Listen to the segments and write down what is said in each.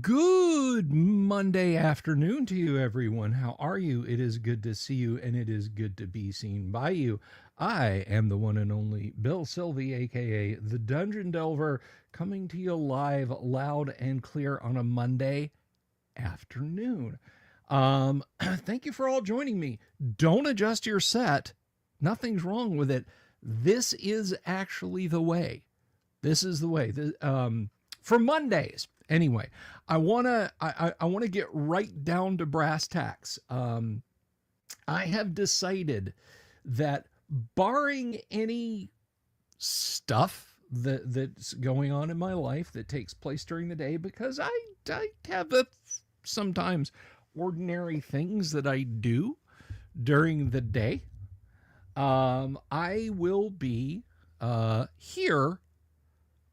Good Monday afternoon to you, everyone. How are you? It is good to see you, and it is good to be seen by you. I am the one and only Bill Sylvie, aka the Dungeon Delver, coming to you live, loud and clear on a Monday afternoon. Thank you for all joining me. Don't adjust your set. Nothing's wrong with it. This is actually the way. This is the way. For Mondays, anyway, I wanna get right down to brass tacks. I have decided that barring any stuff that's going on in my life that takes place during the day, because I have sometimes ordinary things that I do during the day. I will be here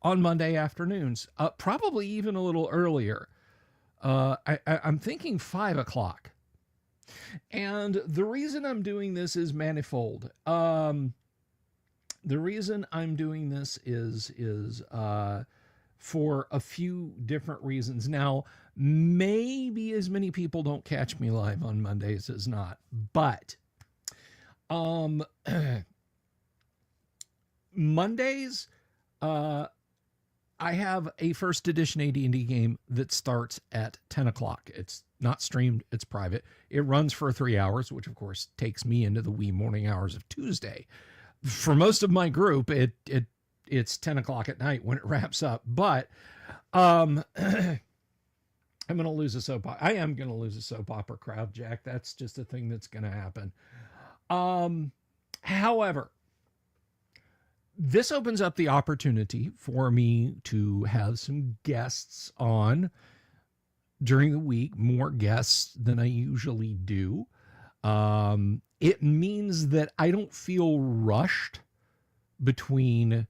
on Monday afternoons, probably even a little earlier. I'm thinking 5 o'clock. And the reason I'm doing this is manifold. The reason I'm doing this is for a few different reasons. Now, maybe as many people don't catch me live on Mondays as not, but um, Mondays, I have a first edition AD&D game that starts at 10 o'clock. It's not streamed, it's private. It runs for 3 hours, which of course takes me into the wee morning hours of Tuesday. For most of my group, it's 10 o'clock at night when it wraps up. But I'm going to lose a soap opera. I am going to lose a soap opera crowd, Jack. That's just a thing that's going to happen. However, this opens up the opportunity for me to have some guests on during the week, more guests than I usually do. It means that I don't feel rushed between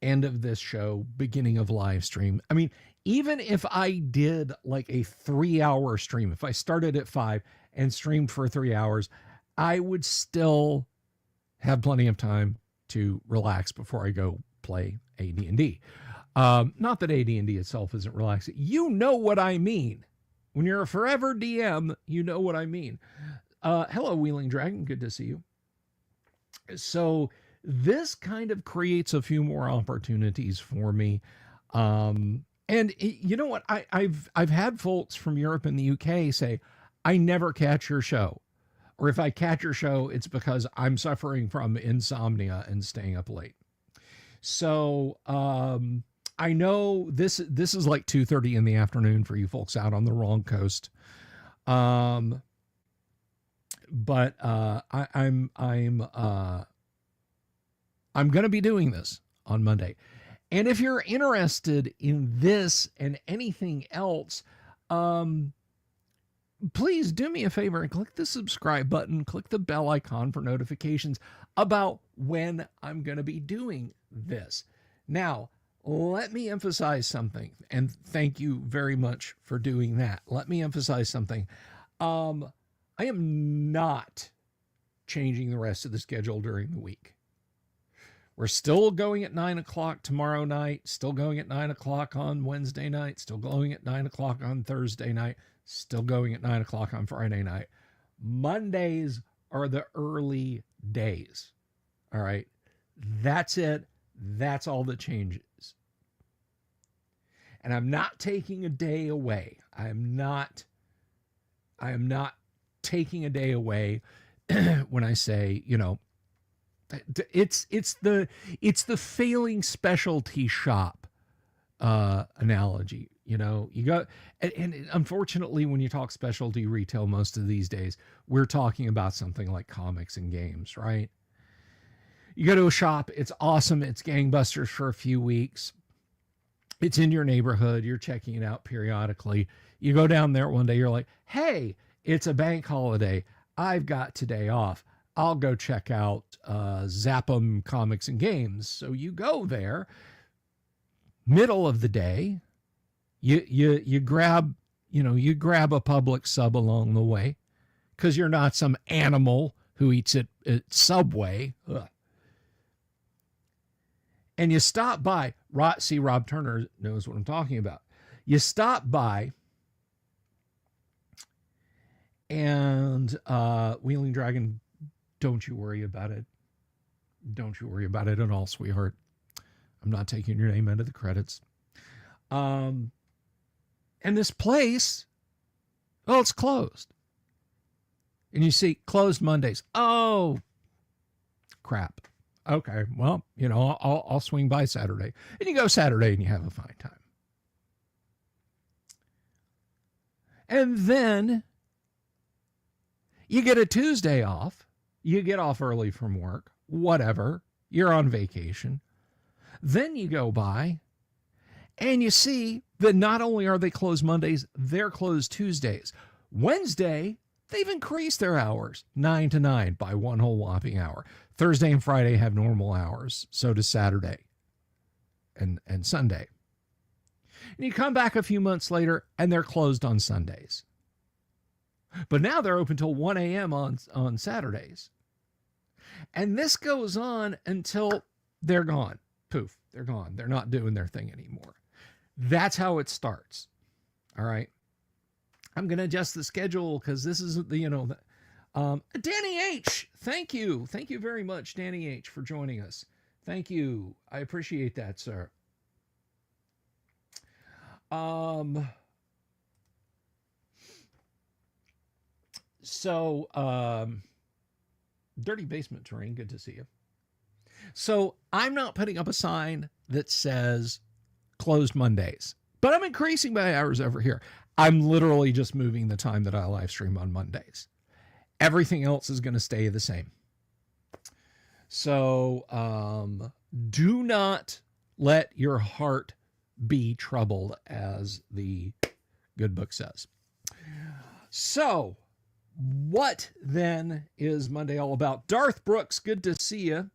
end of this show, beginning of live stream. I mean, even if I did like a 3 hour stream, if I started at 5 and streamed for 3 hours, I would still have plenty of time to relax before I go play AD&D. Not that AD&D itself isn't relaxing. You know what I mean. When you're a forever DM, you know what I mean. Hello, Wheeling Dragon. Good to see you. So this kind of creates a few more opportunities for me. And you know what? I've had folks from Europe and the UK say, I never catch your show. Or if I catch your show, it's because I'm suffering from insomnia and staying up late. So I know this is like 2:30 in the afternoon for you folks out on the wrong coast. But I'm going to be doing this on Monday. And if you're interested in this and anything else, please do me a favor and click the subscribe button, click the bell icon for notifications about when I'm going to be doing this. Now, let me emphasize something, and thank you very much for doing that. Let me emphasize something. I am not changing the rest of the schedule during the week. We're still going at 9 o'clock tomorrow night, still going at 9 o'clock on Wednesday night, still going at 9 o'clock on Thursday night, still going at 9 o'clock on Friday night. Mondays are the early days. All right. That's it. That's all that changes. And I'm not taking a day away. I am not taking a day away when I say, you know, it's the failing specialty shop analogy. You know, you got, and unfortunately, when you talk specialty retail, most of these days, we're talking about something like comics and games, right? You go to a shop, it's awesome, it's gangbusters for a few weeks. It's in your neighborhood, you're checking it out periodically. You go down there one day, you're like, hey, it's a bank holiday. I've got today off. I'll go check out Zappum Comics and Games. So you go there, middle of the day, you grab, you grab a public sub along the way because you're not some animal who eats it at Subway. Ugh. And you stop by, see, Rob Turner knows what I'm talking about. You stop by, and Wheeling Dragon, don't you worry about it. Don't you worry about it at all, sweetheart. I'm not taking your name out of the credits. And this place, well, it's closed. And you see, closed Mondays. Oh, crap. Okay, well, I'll swing by Saturday. And you go Saturday and you have a fine time. And then you get a Tuesday off. You get off early from work, whatever. You're on vacation. Then you go by and you see that not only are they closed Mondays, they're closed Tuesdays. Wednesday, they've increased their hours, 9 to 9 by one whole whopping hour. Thursday and Friday have normal hours. So does Saturday and Sunday. And you come back a few months later and they're closed on Sundays. But now they're open till 1 a.m. on Saturdays. And this goes on until they're gone. Poof, they're gone. They're not doing their thing anymore. That's how it starts. All right. I'm going to adjust the schedule because this is Danny H. Thank you. Thank you very much, Danny H., for joining us. Thank you. I appreciate that, sir. Dirty Basement Terrain, good to see you. So I'm not putting up a sign that says closed Mondays, but I'm increasing my hours over here. I'm literally just moving the time that I live stream on Mondays. Everything else is going to stay the same. So do not let your heart be troubled, as the good book says. So what then is Monday all about? Darth Brooks, good to see you.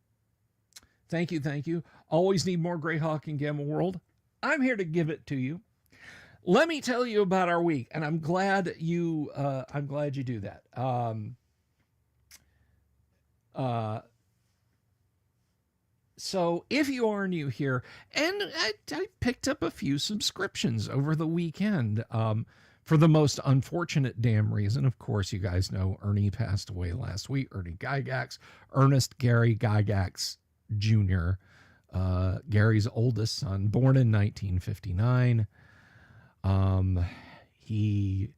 Thank you, thank you. Always need more Greyhawk in Gamma World. I'm here to give it to you. Let me tell you about our week, and I'm glad you do that. So if you are new here, and I picked up a few subscriptions over the weekend, for the most unfortunate damn reason. Of course, you guys know Ernie passed away last week. Ernie Gygax, Ernest Gary Gygax Jr., Gary's oldest son, born in 1959. He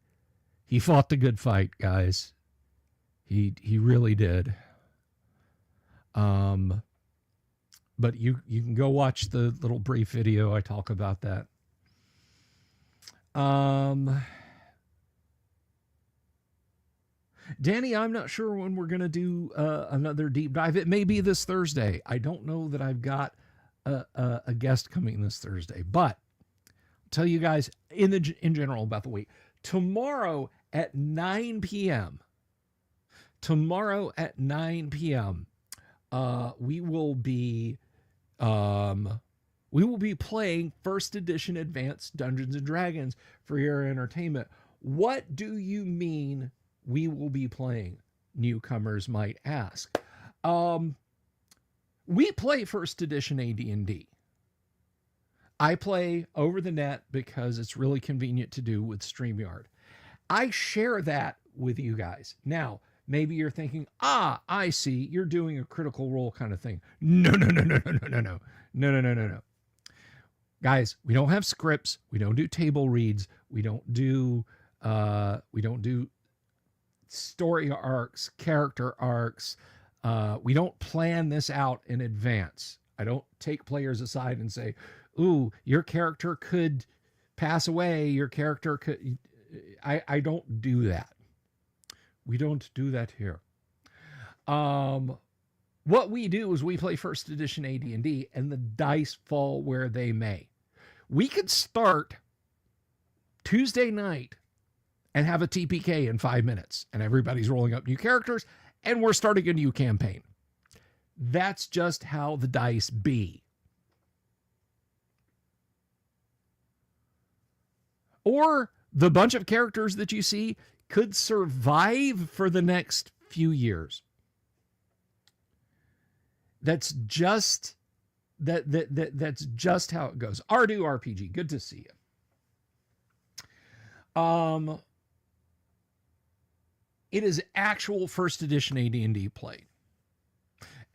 fought the good fight, guys. He really did. But you can go watch the little brief video. I talk about that. Danny, I'm not sure when we're going to do another deep dive. It may be this Thursday. I don't know that I've got a guest coming this Thursday, but I'll tell you guys in general about the week. Tomorrow at 9 p.m. We will be playing first edition Advanced Dungeons and Dragons for your entertainment. What do you mean we will be playing? Newcomers might ask. We play first edition AD&D. I play over the net because it's really convenient to do with StreamYard. I share that with you guys. Now, maybe you're thinking, I see, you're doing a Critical Role kind of thing. No. Guys, we don't have scripts. We don't do table reads. We don't do story arcs, character arcs. We don't plan this out in advance. I don't take players aside and say, ooh, your character could pass away. Your character could... I don't do that. We don't do that here. What we do is we play first edition AD&D, and the dice fall where they may. We could start Tuesday night and have a TPK in 5 minutes, and everybody's rolling up new characters, and we're starting a new campaign. That's just how the dice be. Or the bunch of characters that you see could survive for the next few years. That's just that's just how it goes. Ardu RPG, good to see you. Um, it is actual first edition AD&D played.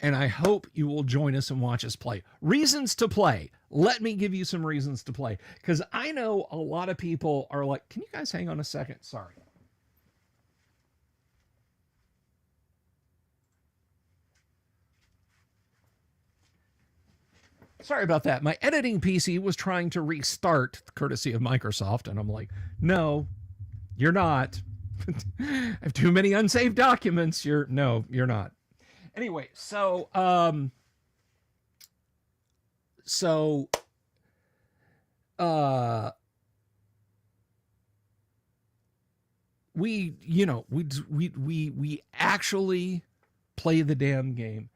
And I hope you will join us and watch us play. Reasons to play. Let me give you some reasons to play. Because I know a lot of people are like, can you guys hang on a second? Sorry. Sorry about that. My editing PC was trying to restart, courtesy of Microsoft. And I'm like, no, you're not. I have too many unsaved documents. No, you're not. Anyway, so we actually play the damn game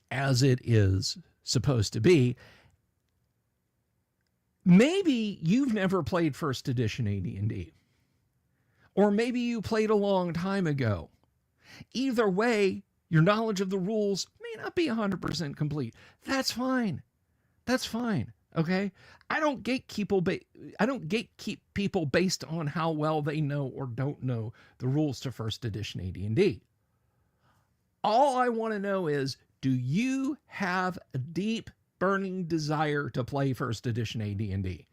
as it is supposed to be. Maybe you've never played first edition AD&D, or maybe you played a long time ago. Either way, your knowledge of the rules may not be 100% complete. That's fine. That's fine. Okay? I don't gatekeep people based on how well they know or don't know the rules to first edition AD&D. All I want to know is, do you have a deep burning desire to play first edition AD&D?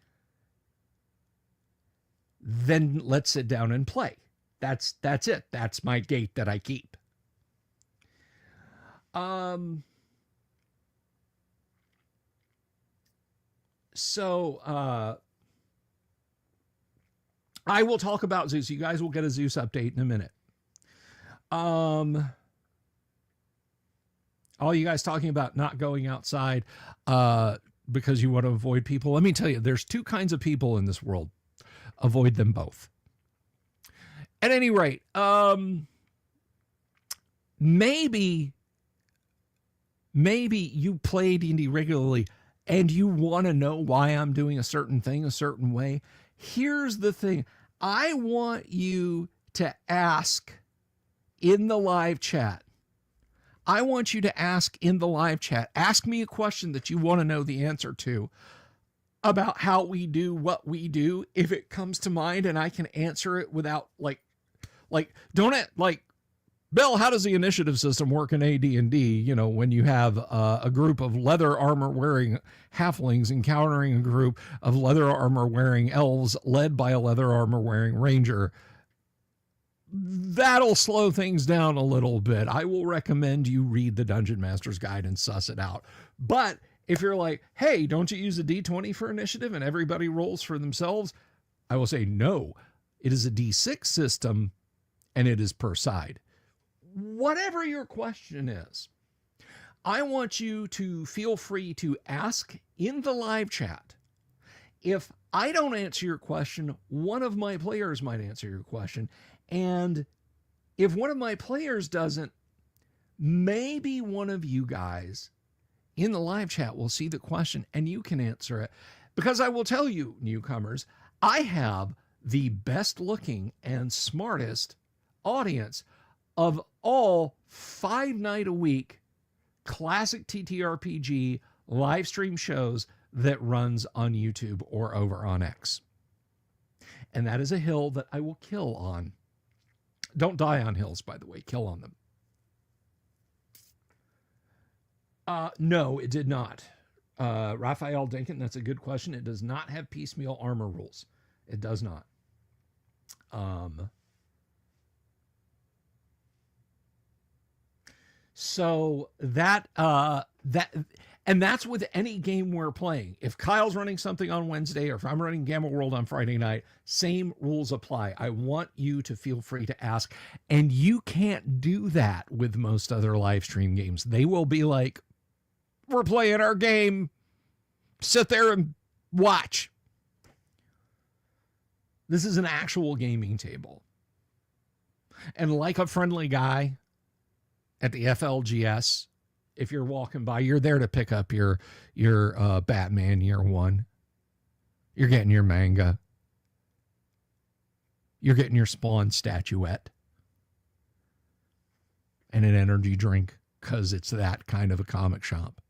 Then let's sit down and play. That's it. That's my gate that I keep. I will talk about Zeus. You guys will get a Zeus update in a minute. All you guys talking about not going outside because you want to avoid people. Let me tell you, there's two kinds of people in this world. Avoid them both. At any rate, maybe you play D&D regularly and you want to know why I'm doing a certain thing a certain way. Here's the thing. I want you to ask in the live chat. Ask me a question that you want to know the answer to about how we do what we do, if it comes to mind and I can answer it without don't it like, Bill, how does the initiative system work in AD&D? You know, when you have a group of leather armor wearing halflings encountering a group of leather armor wearing elves led by a leather armor wearing ranger. That'll slow things down a little bit. I will recommend you read the Dungeon Master's Guide and suss it out. But if you're like, hey, don't you use a D20 for initiative and everybody rolls for themselves? I will say no. It is a D6 system and it is per side. Whatever your question is, I want you to feel free to ask in the live chat. If I don't answer your question, one of my players might answer your question. And if one of my players doesn't, maybe one of you guys in the live chat will see the question and you can answer it. Because I will tell you, newcomers, I have the best looking and smartest audience of all 5-night-a-week classic TTRPG live stream shows that runs on YouTube or over on X. And that is a hill that I will kill on. Don't die on hills, by the way. Kill on them. No, it did not. Raphael Dinkin, that's a good question. It does not have piecemeal armor rules. It does not. So and that's with any game we're playing. If Kyle's running something on Wednesday or if I'm running Gamma World on Friday night, same rules apply. I want you to feel free to ask. And you can't do that with most other live stream games. They will be like, we're playing our game. Sit there and watch. This is an actual gaming table. And like a friendly guy at the FLGS, if you're walking by, you're there to pick up your Batman Year One. You're getting your manga. You're getting your Spawn statuette. And an energy drink, because it's that kind of a comic shop.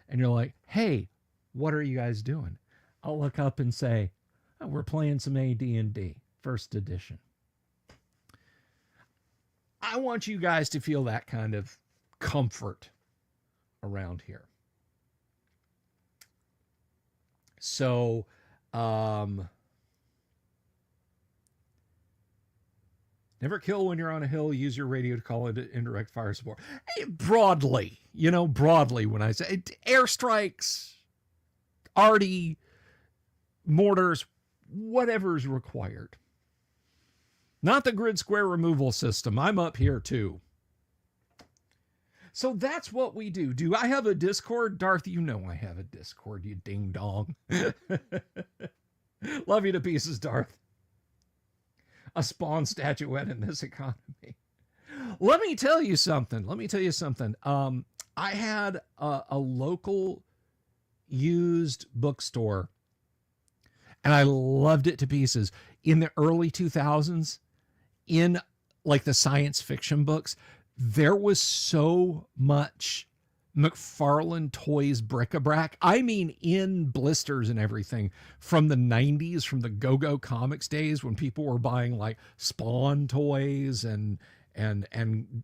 And you're like, hey, what are you guys doing? I'll look up and say, We're playing some AD&D, first edition. I want you guys to feel that kind of comfort around here. So, never kill when you're on a hill. Use your radio to call it indirect fire support. Hey, broadly, broadly when I say airstrikes, arty, mortars, whatever's required. Not the grid square removal system. I'm up here too. So that's what we do. Do I have a Discord? Darth, you know I have a Discord, you ding dong. Love you to pieces, Darth. A Spawn statuette in this economy. Let me tell you something. I had a local used bookstore, and I loved it to pieces. In the early 2000s, in like the science fiction books, there was so much McFarlane Toys bric-a-brac. I mean, in blisters and everything from the 90s, from the Go-Go Comics days when people were buying like Spawn toys and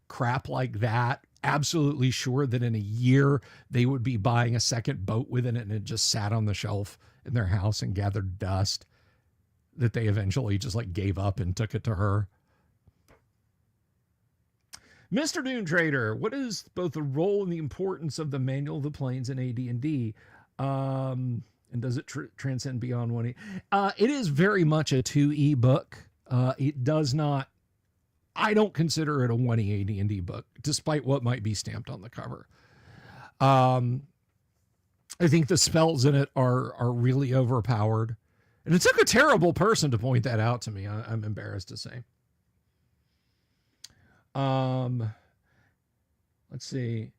crap like that. Absolutely sure that in a year they would be buying a second boat with it, and it just sat on the shelf in their house and gathered dust that they eventually just like gave up and took it to her. Mr. Doom Trader, what is both the role and the importance of the Manual of the Planes in AD&D? And does it transcend beyond 1E? It is very much a 2E book. It does not, I don't consider it a 1E AD&D book, despite what might be stamped on the cover. I think the spells in it are really overpowered. And it took a terrible person to point that out to me, I'm embarrassed to say. Let's see.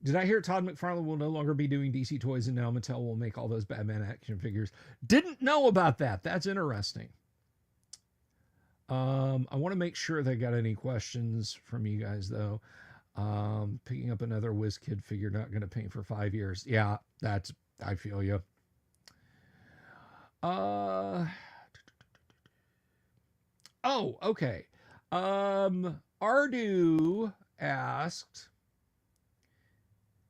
Did I hear Todd McFarlane will no longer be doing DC toys and now Mattel will make all those Batman action figures? Didn't know about that. That's interesting. I want to make sure they got any questions from you guys though. Picking up another WizKid figure, not going to paint for 5 years. Yeah, I feel you. Oh, okay. Ardu asked,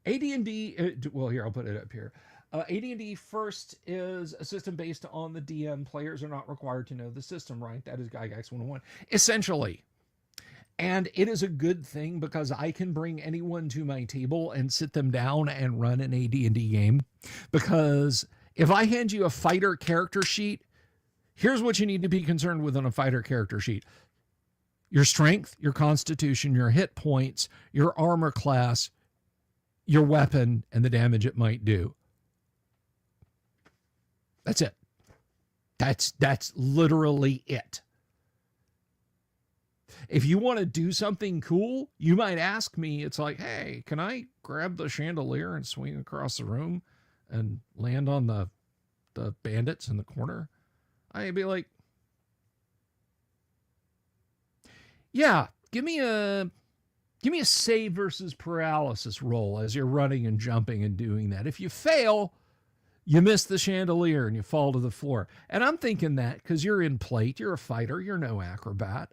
AD&D, well, here, I'll put it up here. AD&D first is a system based on the DM. Players are not required to know the system, right? That is Gygax 101. Essentially. And it is a good thing because I can bring anyone to my table and sit them down and run an AD&D game. Because if I hand you a fighter character sheet, here's what you need to be concerned with on a fighter character sheet. Your strength, your constitution, your hit points, your armor class, your weapon, and the damage it might do. That's it. That's literally it. If you want to do something cool, you might ask me, it's like, hey, can I grab the chandelier and swing across the room and land on the bandits in the corner? I'd be like, yeah, give me a save versus paralysis roll as you're running and jumping and doing that. If you fail, you miss the chandelier and you fall to the floor. And I'm thinking that because you're in plate, you're a fighter, you're no acrobat.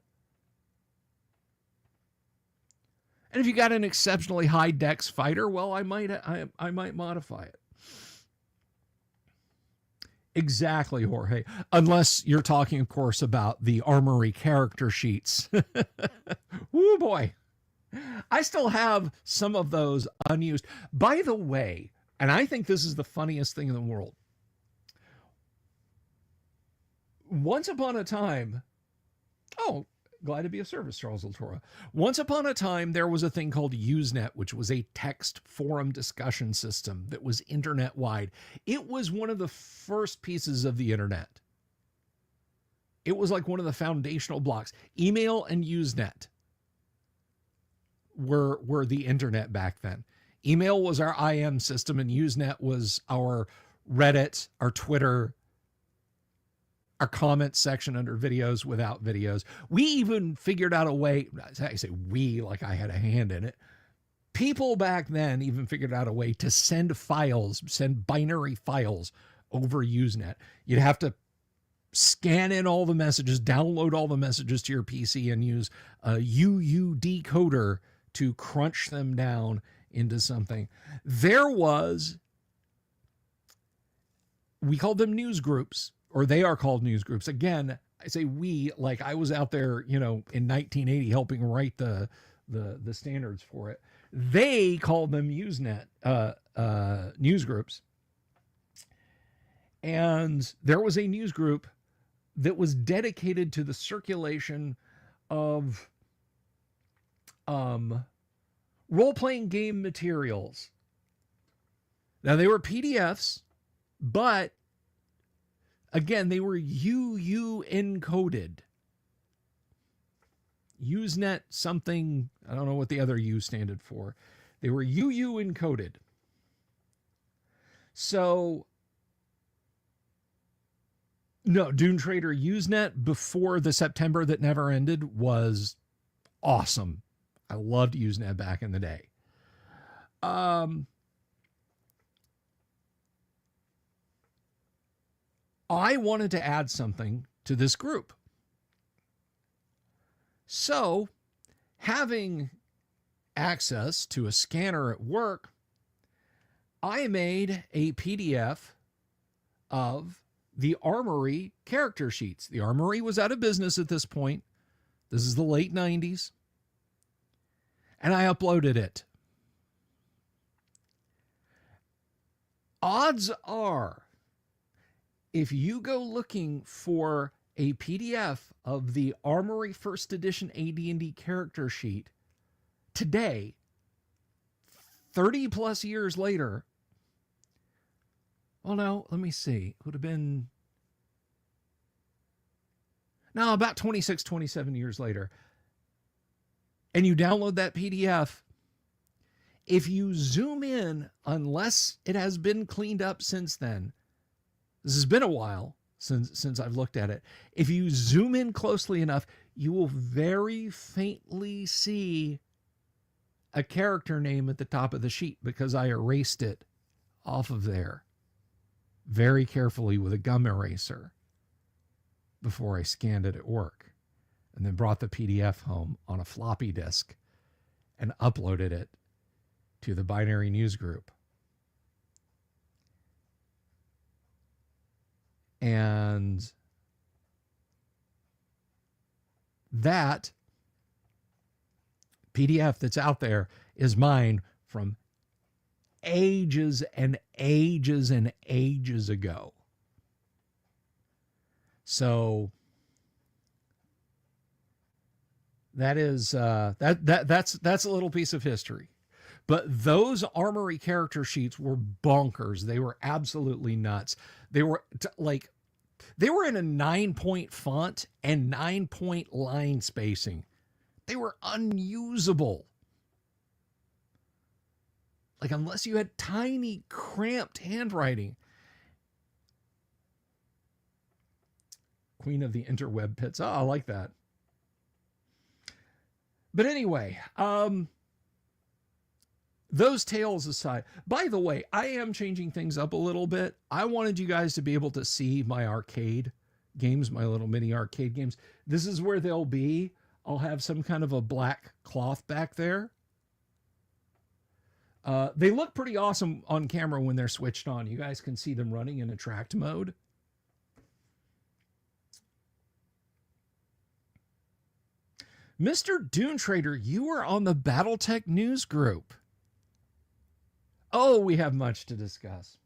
And if you got an exceptionally high dex fighter, well, I might modify it. Exactly, Jorge. Unless you're talking, of course, about the armory character sheets. Woo boy. I still have some of those unused. By the way, and I think this is the funniest thing in the world. Once upon a time, glad to be of service, Charles Latora. Once upon a time, there was a thing called Usenet, which was a text forum discussion system that was internet-wide. It was one of the first pieces of the internet. It was like one of the foundational blocks. Email and Usenet were the internet back then. Email was our IM system, and Usenet was our Reddit, our Twitter, our comment section under videos without videos. We even figured out a way, I say we like I had a hand in it. People back then even figured out a way to send binary files over Usenet. You'd have to scan in all the messages, download all the messages to your PC, and use a UU decoder to crunch them down into something. There was, we called them news groups, or they are called news groups. Again, I say we, like I was out there, in 1980 helping write the standards for it. They called them Usenet news groups. And there was a news group that was dedicated to the circulation of role-playing game materials. Now, they were PDFs, but again, they were UU encoded. Usenet something, I don't know what the other U stood for. They were UU encoded. So, no, Dune Trader Usenet before the September that never ended was awesome. I loved Usenet back in the day. I wanted to add something to this group. So, having access to a scanner at work, I made a PDF of the Armory character sheets. The Armory was out of business at this point. This is the late 90s. And I uploaded it. Odds are, if you go looking for a PDF of the Armory First Edition AD&D character sheet today, 30 plus years later, well, no, let me see. It would have been, no, about 26, 27 years later. And you download that PDF. If you zoom in, unless it has been cleaned up since then, this has been a while since I've looked at it. If you zoom in closely enough, you will very faintly see a character name at the top of the sheet because I erased it off of there very carefully with a gum eraser before I scanned it at work, and then brought the PDF home on a floppy disk and uploaded it to the Binary News Group. And that PDF that's out there is mine from ages and ages and ages ago. So that is that's a little piece of history. But those Armory character sheets were bonkers. They were absolutely nuts. They were they were in a 9-point font and 9-point line spacing. They were unusable. Like, unless you had tiny, cramped handwriting. Queen of the interweb pits. Oh, I like that. But anyway, those tales aside, by the way, I am changing things up a little bit. I wanted you guys to be able to see my arcade games, my little mini arcade games. This is where they'll be. I'll have some kind of a black cloth back there. They look pretty awesome on camera when they're switched on. You guys can see them running in attract mode. Mr. Dune Trader, you were on the Battletech News Group. Oh, we have much to discuss.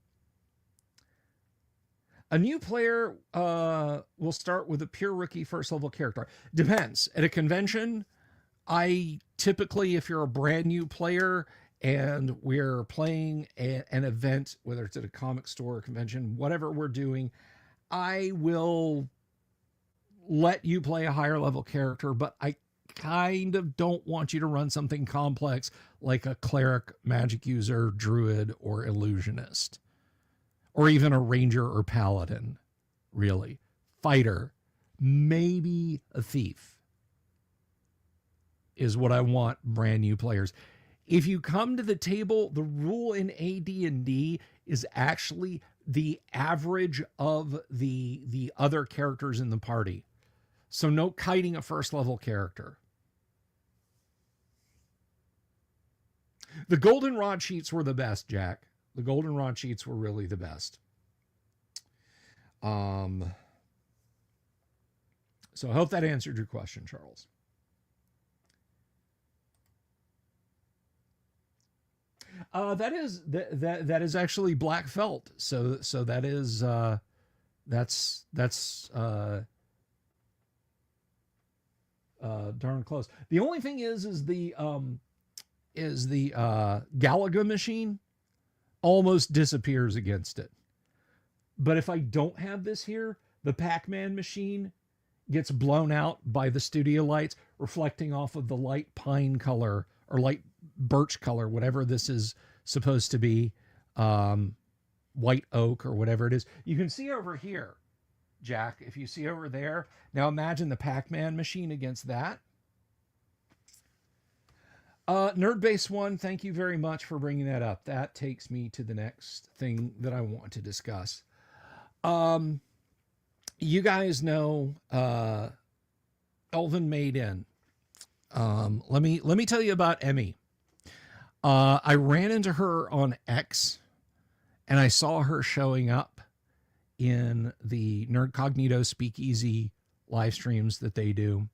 A new player will start with a pure rookie first level character. Depends. At a convention, I typically, if you're a brand new player and we're playing an event, whether it's at a comic store or convention, whatever we're doing, I will let you play a higher level character, but I kind of don't want you to run something complex like a cleric, magic user, druid, or illusionist, or even a ranger or paladin, really. Fighter, maybe a thief is what I want brand new players. If you come to the table, the rule in AD&D is actually the average of the other characters in the party. So no kiting a first level character. The goldenrod sheets were the best, Jack. The goldenrod sheets were really the best. So I hope that answered your question, Charles. That is actually black felt. So that is that's darn close. The only thing is the Galaga machine almost disappears against it. But if I don't have this here, the Pac-Man machine gets blown out by the studio lights, reflecting off of the light pine color or light birch color, whatever this is supposed to be, white oak or whatever it is. You can see over here, Jack, if you see over there. Now imagine the Pac-Man machine against that. Nerdbase One, thank you very much for bringing that up. That takes me to the next thing that I want to discuss. You guys know Elven Maiden. Let me tell you about Emmy. I ran into her on X, and I saw her showing up in the Nerdcognito Speakeasy live streams that they do.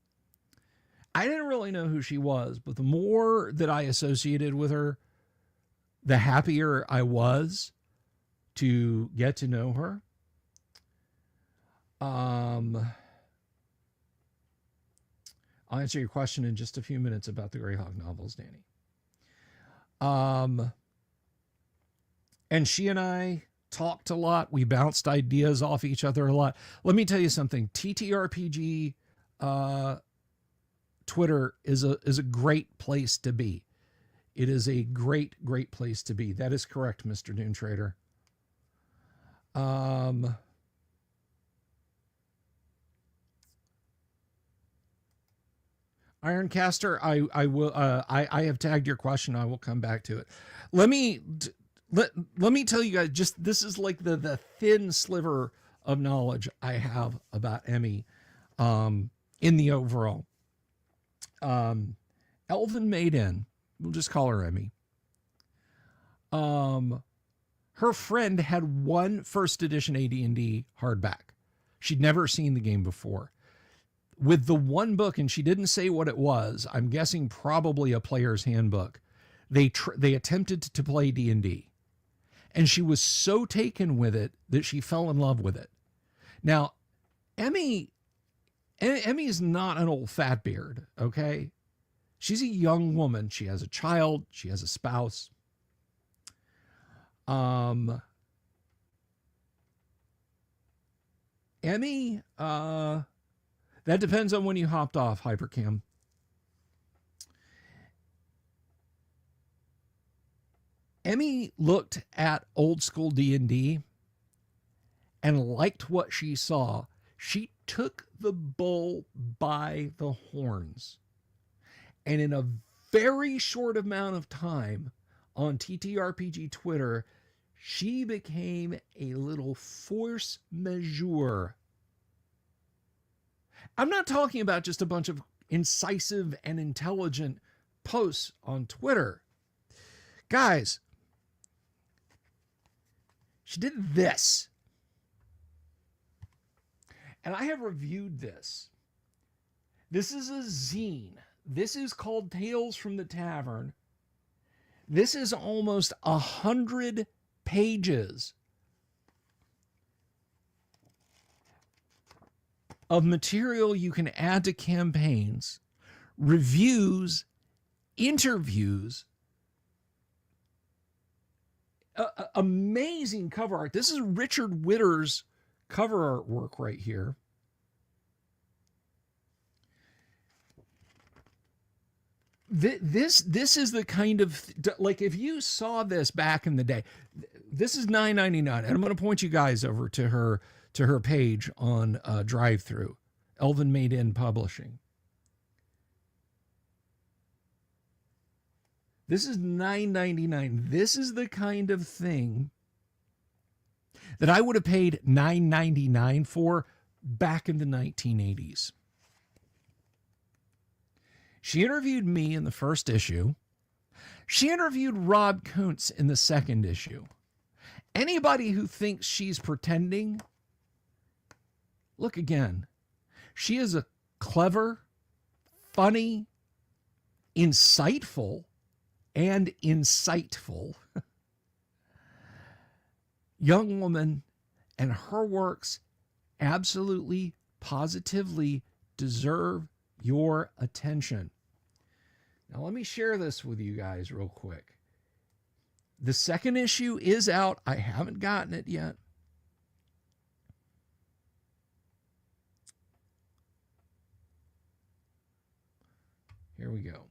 I didn't really know who she was, but the more that I associated with her, the happier I was to get to know her. I'll answer your question in just a few minutes about the Greyhawk novels, Danny. And she and I talked a lot. We bounced ideas off each other a lot. Let me tell you something. TTRPG Twitter is a great place to be. It is a great place to be. That is correct, Mr. Doom Trader. Ironcaster, I will I have tagged your question. I will come back to it. Let me tell you guys, just this is like the thin sliver of knowledge I have about Emmy in the overall. Elven Maiden, we'll just call her Emmy. Her friend had one first edition AD&D hardback. She'd never seen the game before. With the one book, and she didn't say what it was, I'm guessing probably a player's handbook, they attempted to play D&D. And she was so taken with it that she fell in love with it. Now, Emmy is not an old fat beard, okay? She's a young woman. She has a child. She has a spouse. Emmy, that depends on when you hopped off, Hypercam. Emmy looked at old school D&D and liked what she saw. She took the bull by the horns. And in a very short amount of time on TTRPG Twitter, she became a little force majeure. I'm not talking about just a bunch of incisive and intelligent posts on Twitter. Guys, she did this. And I have reviewed this. This is a zine. This is called Tales from the Tavern. This is almost 100 pages of material you can add to campaigns, reviews, interviews, amazing cover art. This is Richard Witter's cover artwork right here. This is the kind of, like, if you saw this back in the day, this is $9.99, and I'm going to point you guys over to her page on Drive-Thru, Elven Maiden Publishing. This is $9.99. This is the kind of thing that I would have paid $9.99 for back in the 1980s. She interviewed me in the first issue. She interviewed Rob Kuntz in the second issue. Anybody who thinks she's pretending, look again. She is a clever, funny, insightful, and insightful young woman, and her works absolutely, positively deserve your attention. Now, let me share this with you guys real quick. The second issue is out. I haven't gotten it yet. Here we go.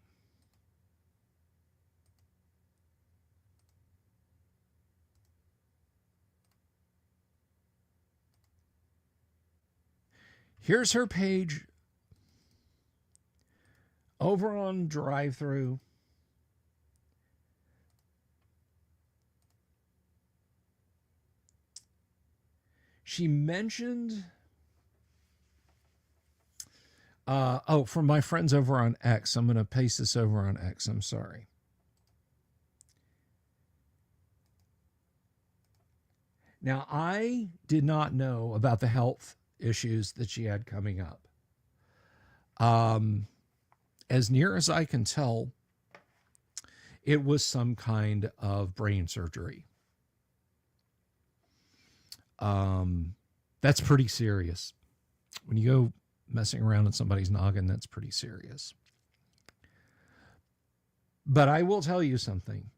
Here's her page over on Drive-Thru. She mentioned, from my friends over on X. I'm going to paste this over on X. I'm sorry. Now, I did not know about the health issues that she had coming up. As near as I can tell, it was some kind of brain surgery. That's pretty serious. When you go messing around in somebody's noggin, that's pretty serious. But I will tell you something.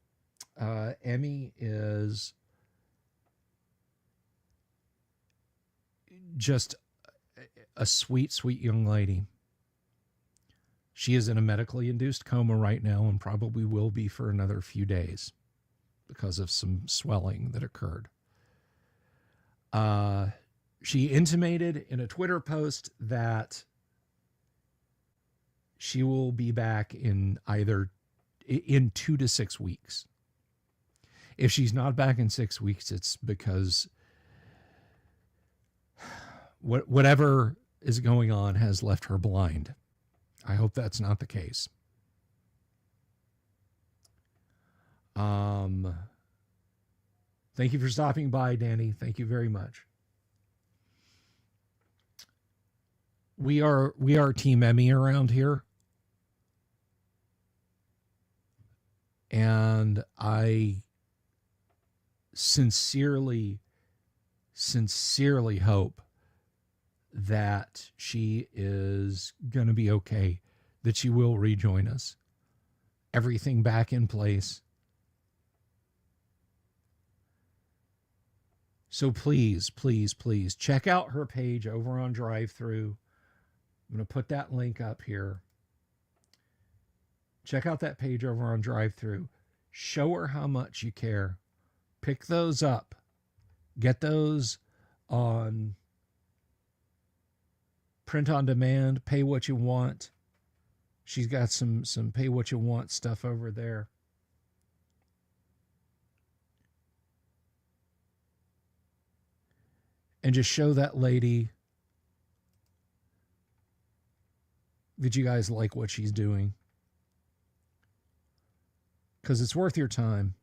Emmy is just a sweet, sweet young lady. She is in a medically induced coma right now and probably will be for another few days because of some swelling that occurred. She intimated in a Twitter post that she will be back in 2 to 6 weeks. If she's not back in 6 weeks, it's because whatever is going on has left her blind. I hope that's not the case. Thank you for stopping by, Danny. Thank you very much. We are Team Emmy around here. And I sincerely hope that she is going to be okay, that she will rejoin us. Everything back in place. So please, please, please check out her page over on Drive-Thru. I'm going to put that link up here. Check out that page over on Drive-Thru. Show her how much you care. Pick those up. Get those on print on demand. Pay what you want. She's got some pay what you want stuff over there. And just show that lady that you guys like what she's doing. Because it's worth your time.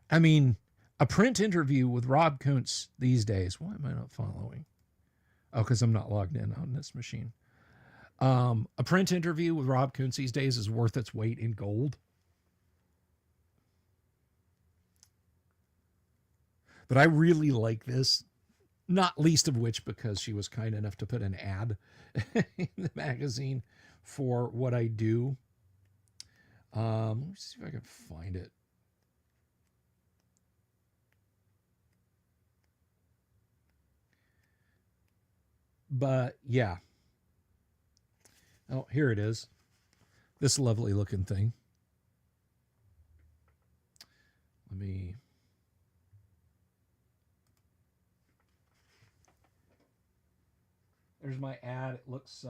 I mean, a print interview with Rob Kuntz these days. Why am I not following? Oh, because I'm not logged in on this machine. A print interview with Rob Kuntz these days is worth its weight in gold. But I really like this, not least of which because she was kind enough to put an ad in the magazine for what I do. Let me see if I can find it. But yeah. Oh, here it is. This lovely looking thing. Let me... There's my ad. It looks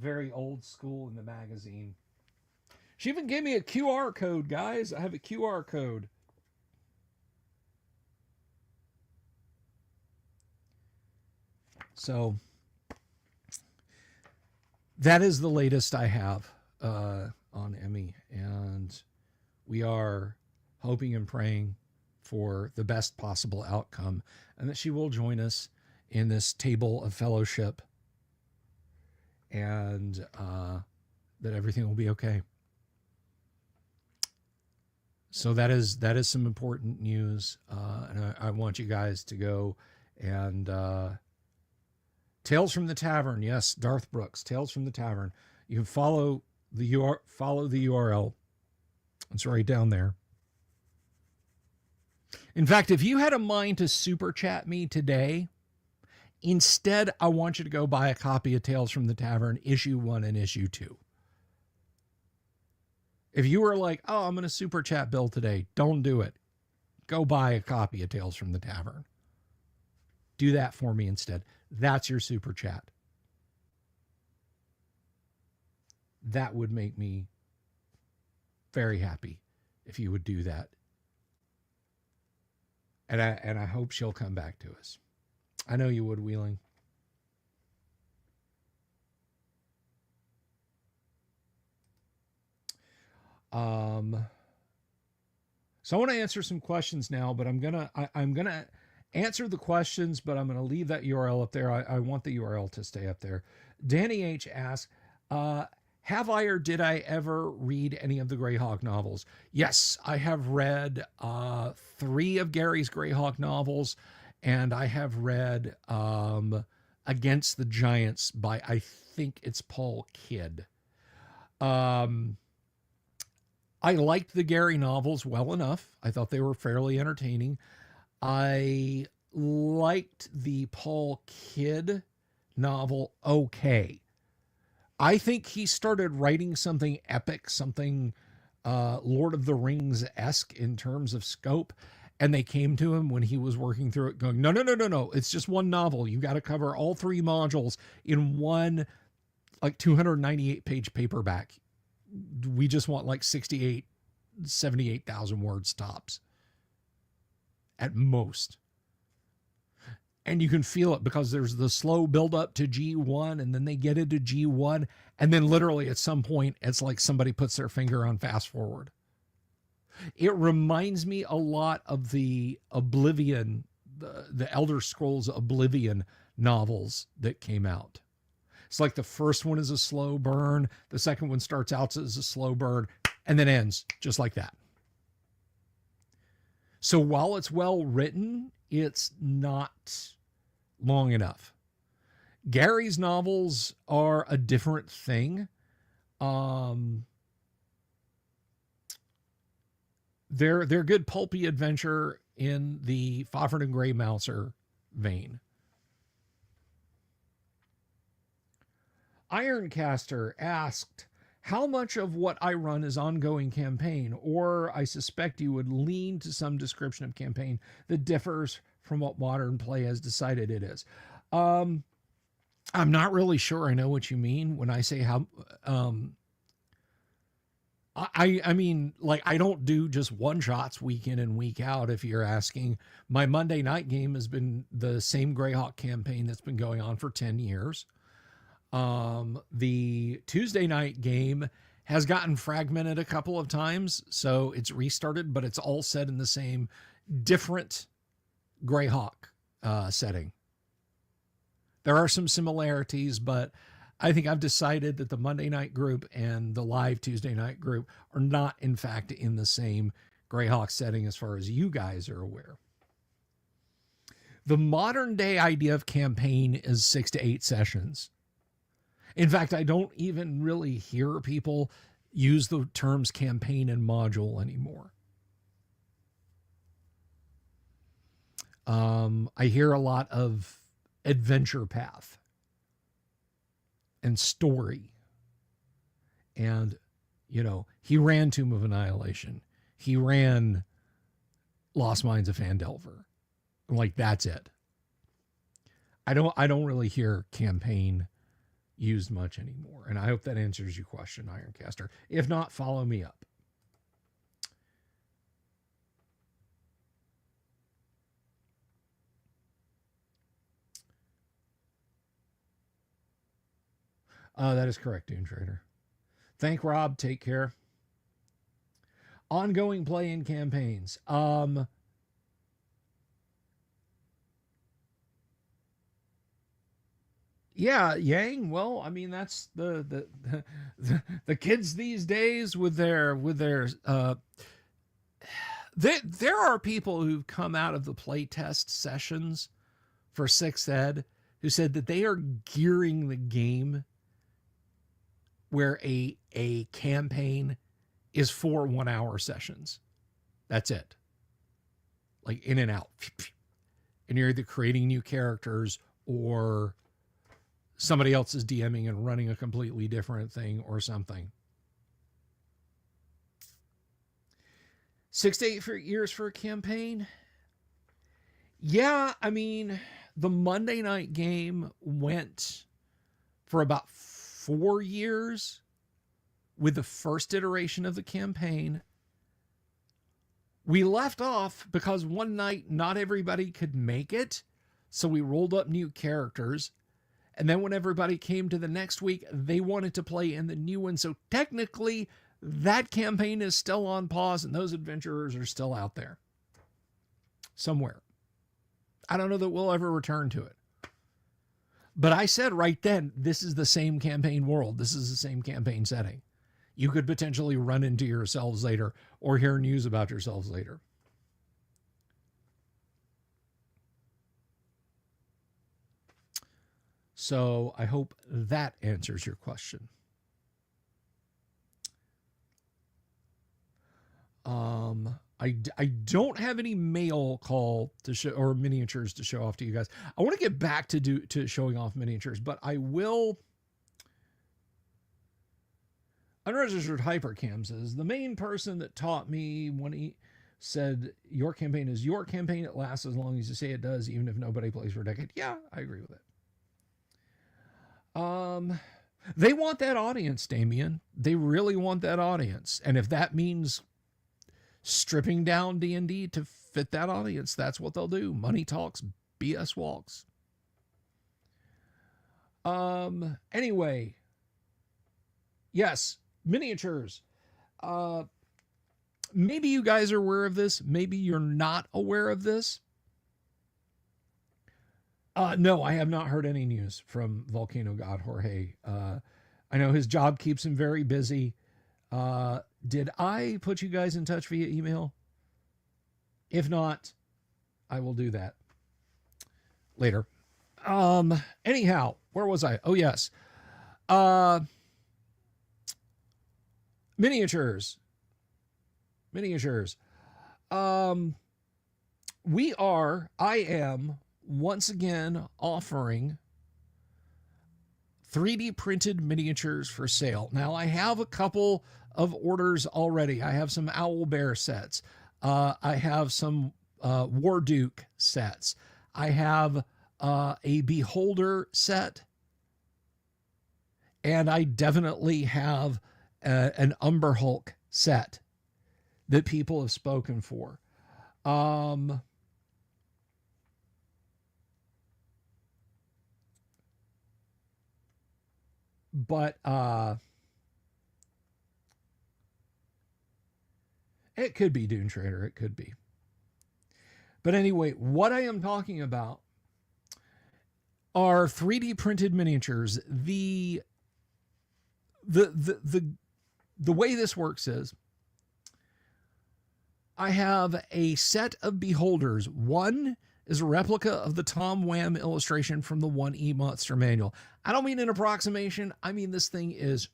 very old school in the magazine. She even gave me a QR code, guys. I have a QR code So that is the latest I have on Emmy, and we are hoping and praying for the best possible outcome, and that she will join us in this table of fellowship, and that everything will be okay. So that is some important news, and I want you guys to go and Tales from the Tavern. Yes, Darth Brooks, Tales from the Tavern. You can follow the URL. It's right down there. In fact, if you had a mind to super chat me today, instead, I want you to go buy a copy of Tales from the Tavern, issue 1 and issue 2. If you were like, oh, I'm going to super chat Bill today, don't do it. Go buy a copy of Tales from the Tavern. Do that for me instead. That's your super chat. That would make me very happy if you would do that. And I hope she'll come back to us. I know you would, Wheeling. So I want to answer some questions now, but I'm gonna answer the questions, but I'm gonna leave that URL up there. I want the URL to stay up there. Danny H asks, have I or did I ever read any of the Greyhawk novels? Yes, I have read 3 of Gary's Greyhawk novels, and I have read Against the Giants by, I think it's Paul Kidd. I liked the Gary novels well enough. I thought they were fairly entertaining. I liked the Paul Kidd novel okay. I think he started writing something epic, something Lord of the Rings-esque in terms of scope, and they came to him when he was working through it going, no, it's just one novel. You got to cover all 3 modules in one, like 298-page paperback. We just want like 78,000 words tops at most. And you can feel it because there's the slow build up to G1, and then they get into G1, and then literally at some point it's like somebody puts their finger on fast forward. It reminds me a lot of the Oblivion, the Elder Scrolls Oblivion novels that came out. It's like the first one is a slow burn, the second one starts out as a slow burn, and then ends just like that. So while it's well written, it's not long enough. Gary's novels are a different thing. They're good pulpy adventure in the Fafhrd and Grey Mouser vein. Ironcaster asked, how much of what I run is ongoing campaign, or I suspect you would lean to some description of campaign that differs from what modern play has decided it is. I'm not really sure I know what you mean when I say how. I mean, like, I don't do just one shots week in and week out. If you're asking, my Monday night game has been the same Greyhawk campaign that's been going on for 10 years. The Tuesday night game has gotten fragmented a couple of times, so it's restarted, but it's all set in the same different Greyhawk setting. There are some similarities, but I think I've decided that the Monday night group and the live Tuesday night group are not, in fact, in the same Greyhawk setting as far as you guys are aware. The modern day idea of campaign is 6 to 8 sessions. In fact, I don't even really hear people use the terms campaign and module anymore. I hear a lot of adventure path and story. And, he ran Tomb of Annihilation. He ran Lost Mines of Phandelver. Like, that's it. I don't really hear campaign used much anymore. And I hope that answers your question, Ironcaster. If not, follow me up. That is correct, Dune Trader. Thank Rob. Take care. Ongoing play in campaigns. Yeah, Yang. Well, I mean that's the kids these days with their there are people who've come out of the playtest sessions for 6th Ed who said that they are gearing the game where a campaign is 4 1-hour sessions. That's it. Like in and out. And you're either creating new characters or somebody else is DMing and running a completely different thing or something. 6 to 8 years for a campaign. Yeah, I mean, the Monday night game went for about 4 years with the first iteration of the campaign. We left off because one night not everybody could make it, so we rolled up new characters. And then when everybody came to the next week, they wanted to play in the new one. So technically, that campaign is still on pause and those adventurers are still out there somewhere. I don't know that we'll ever return to it. But I said right then, this is the same campaign world. This is the same campaign setting. You could potentially run into yourselves later or hear news about yourselves later. So I hope that answers your question. I don't have any mail call to show or miniatures to show off to you guys. I want to get back to showing off miniatures, but I will. Unregistered Hypercam says the main person that taught me when he said your campaign is your campaign, it lasts as long as you say it does, even if nobody plays for a decade. Yeah, I agree with it. They want that audience, Damien. They really want that audience. And if that means stripping down D&D to fit that audience, that's what they'll do. Money talks, BS walks. Anyway, yes, miniatures. Maybe you guys are aware of this. Maybe you're not aware of this. No, I have not heard any news from Volcano God Jorge. I know his job keeps him very busy. Did I put you guys in touch via email? If not, I will do that later. Anyhow, where was I? Oh, yes. Miniatures. I am once again offering 3D printed miniatures for sale. Now, I have a couple of orders already. I have some Owl Bear sets. I have some War Duke sets. I have a Beholder set. And I definitely have an Umber Hulk set that people have spoken for. But it could be Dune Trader. It could be. But anyway, what I am talking about are 3D printed miniatures. The way this works is I have a set of beholders. One is a replica of the Tom Wham illustration from the 1E Monster Manual. I don't mean an approximation. I mean this thing is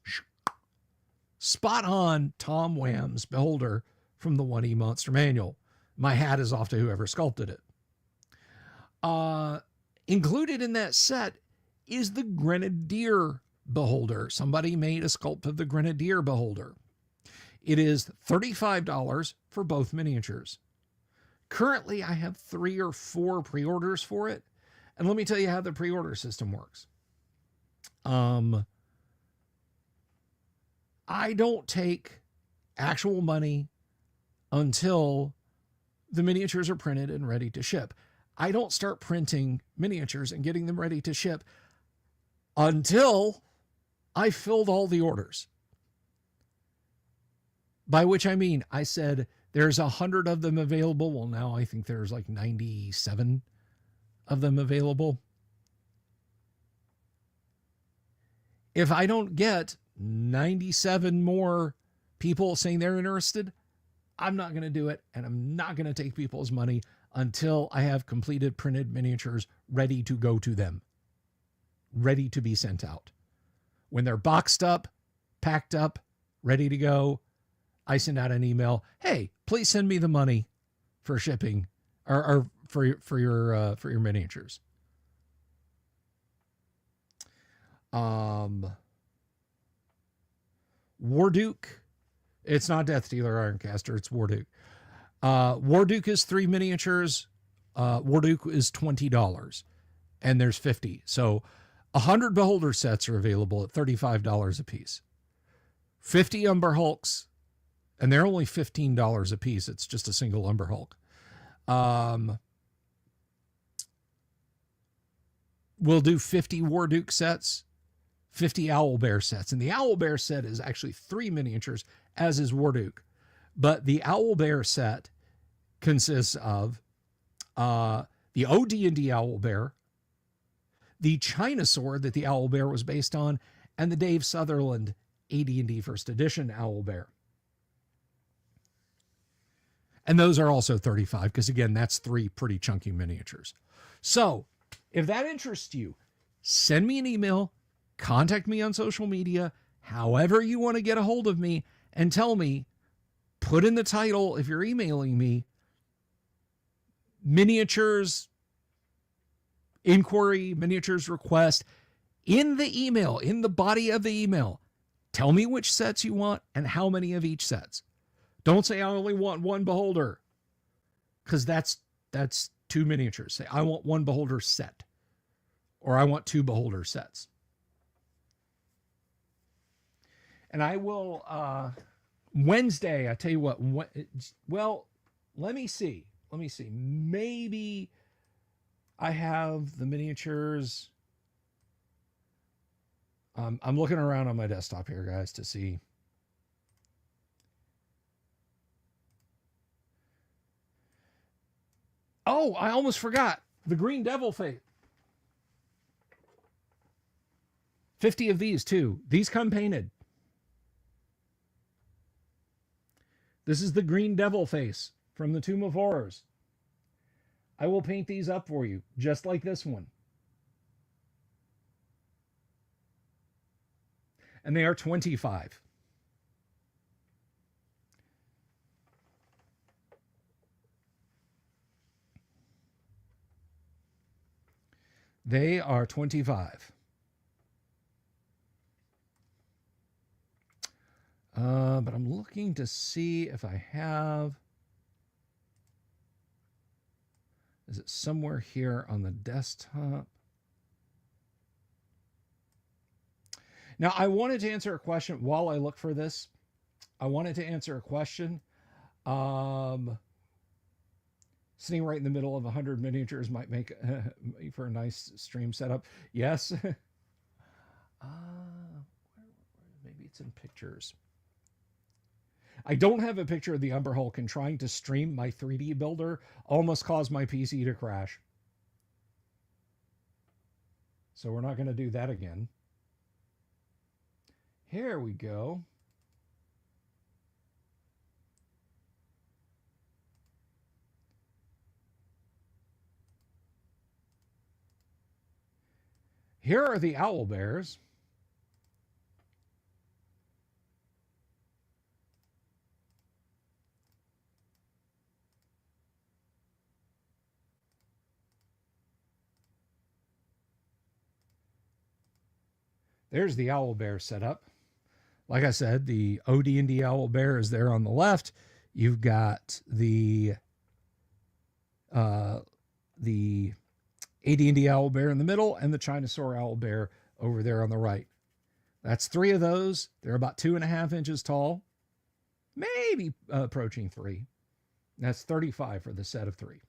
spot on Tom Wham's beholder from the 1E Monster Manual. My hat is off to whoever sculpted it. Included in that set is the Grenadier beholder. Somebody made a sculpt of the Grenadier beholder. It is $35 for both miniatures. Currently, I have 3 or 4 pre-orders for it. And let me tell you how the pre-order system works. I don't take actual money until the miniatures are printed and ready to ship. I don't start printing miniatures and getting them ready to ship until I filled all the orders. By which I mean, I said, there's 100 of them available. Well, now I think there's like 97 of them available. If I don't get 97 more people saying they're interested, I'm not going to do it. And I'm not going to take people's money until I have completed printed miniatures ready to go to them, ready to be sent out. When they're boxed up, packed up, ready to go, I send out an email. Hey, please send me the money for shipping or for your miniatures. Warduke. It's not Death Dealer Ironcaster. It's Warduke. Warduke is 3 miniatures. Warduke is $20, and there's 50. So 100 Beholder sets are available at $35 a piece. 50 Umber Hulks, and they're only $15 a piece. It's just a single Umber Hulk. We'll do 50 Warduke sets, 50 Owlbear sets. And the Owlbear set is actually 3 miniatures, as is Warduke. But the Owlbear set consists of the OD&D Owlbear, the Chinasaur that the Owlbear was based on, and the Dave Sutherland AD&D First Edition Owlbear. And those are also 35 because, again, that's 3 pretty chunky miniatures. So if that interests you, send me an email, contact me on social media, however you want to get a hold of me, and tell me, put in the title, if you're emailing me, miniatures inquiry, miniatures request. In the email, in the body of the email, tell me which sets you want and how many of each sets. Don't say I only want 1 Beholder, because that's 2 miniatures. Say I want 1 Beholder set, or I want 2 Beholder sets. And I will, Wednesday, I tell you what, well, let me see. Maybe I have the miniatures. I'm looking around on my desktop here, guys, to see. Oh, I almost forgot. The Green Devil Fate. 50 of these, too. These come painted. This is the Green Devil face from the Tomb of Horrors. I will paint these up for you, just like this one. And they are 25. They are 25. But I'm looking to see if I have. Is it somewhere here on the desktop? Now, I wanted to answer a question while I look for this. I wanted to answer a question. Sitting right in the middle of 100 miniatures might make for a nice stream setup. Yes. Maybe it's in pictures. I don't have a picture of the Umber Hulk, and trying to stream my 3D builder almost caused my PC to crash. So we're not going to do that again. Here we go. Here are the Owlbears. There's the Owlbear setup. Like I said, the OD&D Owlbear is there on the left. You've got the AD&D Owlbear in the middle, and the Chinasaur Owlbear over there on the right. That's 3 of those. They're about 2.5 inches tall, maybe approaching 3. That's 35 for the set of 3.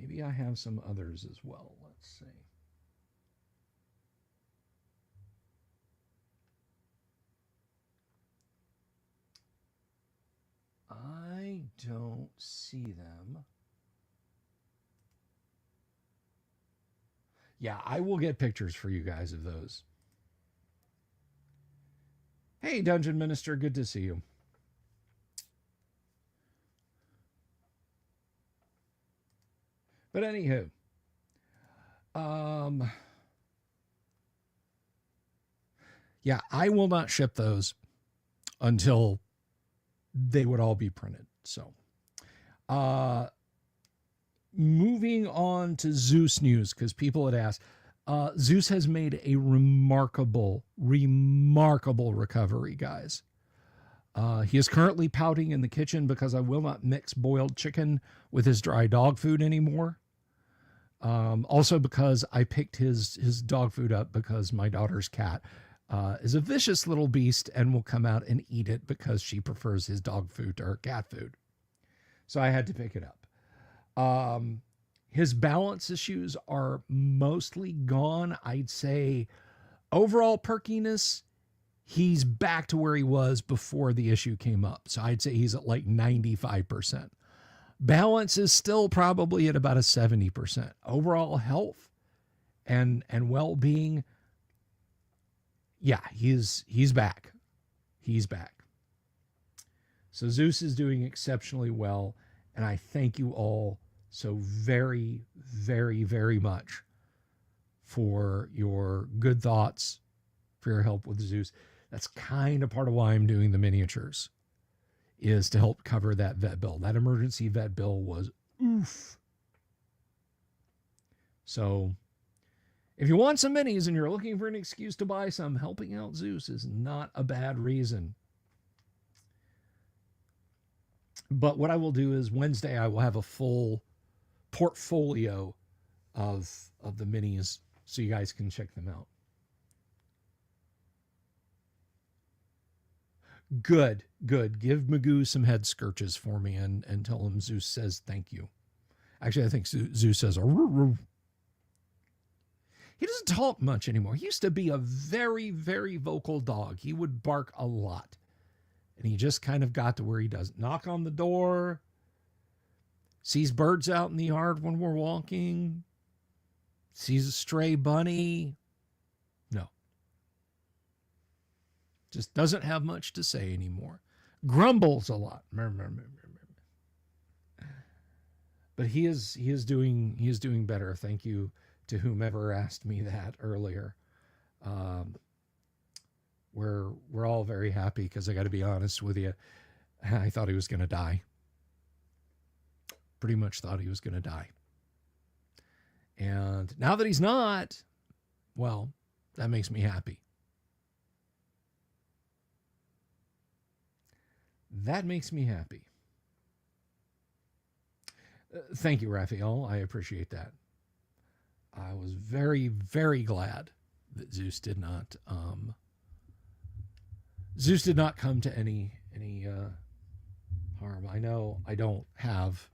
Maybe I have some others as well. Let's see. I don't see them. Yeah, I will get pictures for you guys of those. Hey, Dungeon Minister, good to see you. But anywho, yeah, I will not ship those until they would all be printed. So, moving on to Zeus news, because people had asked. Zeus has made a remarkable recovery, guys. He is currently pouting in the kitchen because I will not mix boiled chicken with his dry dog food anymore. Also because I picked his dog food up because my daughter's cat is a vicious little beast and will come out and eat it because she prefers his dog food to her cat food. So I had to pick it up. His balance issues are mostly gone. I'd say overall perkiness, he's back to where he was before the issue came up. So I'd say he's at like 95%. Balance is still probably at about a 70%. Overall health and well-being, yeah, he's back. He's back. So Zeus is doing exceptionally well, and I thank you all so very, very, very much for your good thoughts, for your help with Zeus. That's kind of part of why I'm doing the miniatures, is to help cover that vet bill. That emergency vet bill was oof. So if you want some minis and you're looking for an excuse to buy some, helping out Zeus is not a bad reason. But what I will do is Wednesday I will have a full portfolio of the minis so you guys can check them out. Good. Give Magoo some head scratches for me and tell him Zeus says thank you. Actually, I think Zeus says, arr. He doesn't talk much anymore. He used to be a very, very vocal dog. He would bark a lot. And he just kind of got to where he does knock on the door, sees birds out in the yard when we're walking, sees a stray bunny. No. Just doesn't have much to say anymore. Grumbles a lot. But he is doing better. Thank you to whomever asked me that earlier. We're all very happy because I got to be honest with you. I thought he was going to die. Pretty much thought he was going to die. And now that he's not, well, that makes me happy. That makes me happy. Thank you, Raphael. I appreciate that. I was very, very glad that Zeus did not come to any harm. I know I don't have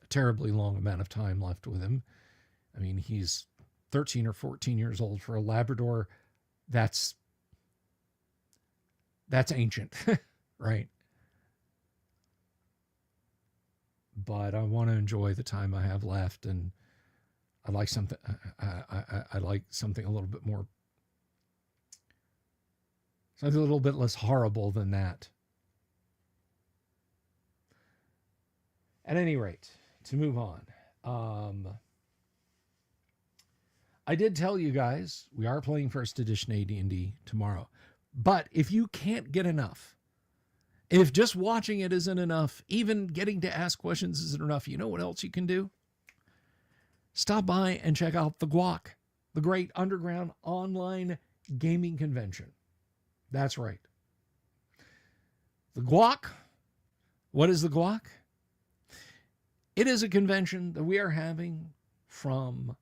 a terribly long amount of time left with him. I mean, he's 13 or 14 years old. For a Labrador. That's ancient, right? But I want to enjoy the time I have left, and I'd like something. I like something a little bit more, something a little bit less horrible than that. At any rate, to move on, I did tell you guys we are playing First Edition AD&D tomorrow, but if you can't get enough, if just watching it isn't enough, even getting to ask questions isn't enough, you know what else you can do? Stop by and check out the GWOC, the Great Underground Online Gaming Convention. That's right. The GWOC. What is the GWOC? It is a convention that we are having from